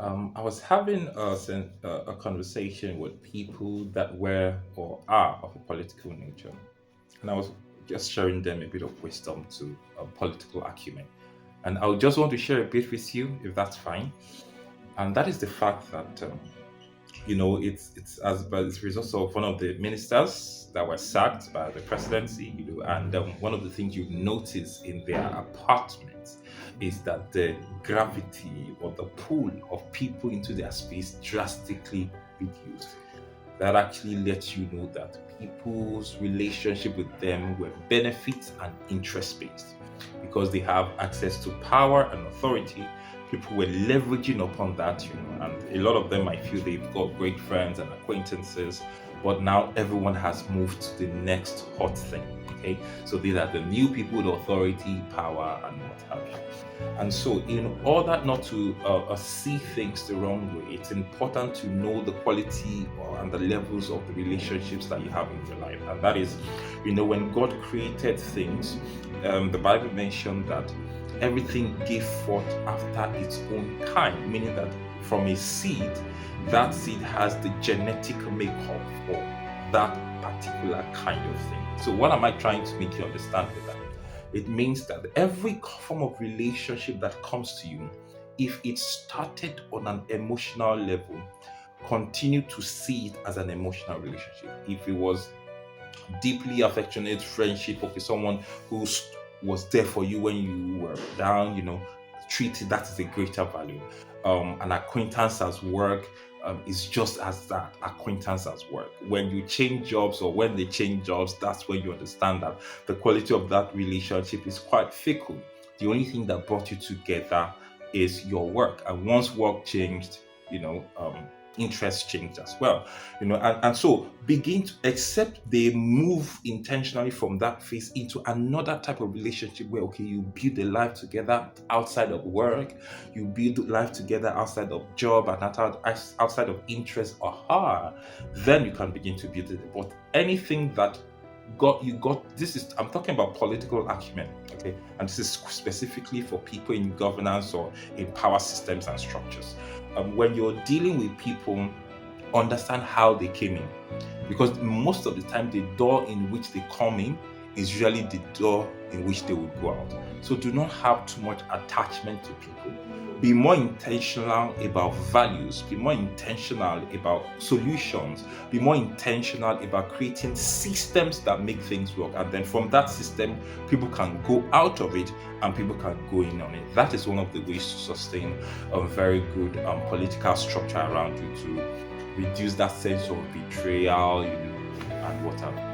I was having a conversation with people that were or are of a political nature, and I was just sharing them a bit of wisdom to political acumen. And I would just want to share a bit with you, if that's fine. And that is the fact that it's as by the result of one of the ministers that were sacked by the presidency, and one of the things you notice in their apartments is that the gravity or the pull of people into their space drastically reduced. That actually lets you know that people's relationship with them were benefits and interest based because they have access to power and authority. People were leveraging upon that, and a lot of them I feel they've got great friends and acquaintances, but now everyone has moved to the next hot thing. Okay, so these are the new people with authority, power, and what have you. And so, in order not to see things the wrong way, it's important to know the quality and the levels of the relationships that you have in your life. And that is, when God created things, the Bible mentioned that everything gave forth after its own kind, meaning that from a seed, that seed has the genetic makeup for that particular kind of thing. So, what am I trying to make you understand with that? It means that every form of relationship that comes to you, if it started on an emotional level, continue to see it as an emotional relationship. If it was deeply affectionate friendship, okay, someone who was there for you when you were down, treat it that is a greater value. An acquaintance as work is just as that acquaintance as work. When you change jobs or when they change jobs, that's when you understand that the quality of that relationship is quite fickle. The only thing that brought you together is your work, and once work changed, interest changed as well. And so begin to accept they move intentionally from that phase into another type of relationship where, okay, you build a life together outside of work, you build life together outside of job and outside of interest or her. Then you can begin to build it. But anything that got this is, I'm talking about political acumen, okay, and this is specifically for people in governance or in power systems and structures. When you're dealing with people, understand how they came in, because most of the time the door in which they come in is usually the door in which they will go out. So do not have too much attachment to people. Be more intentional about values, be more intentional about solutions, be more intentional about creating systems that make things work, and then from that system people can go out of it and people can go in on it. That is one of the ways to sustain a very good political structure around you, to reduce that sense of betrayal, and what have you.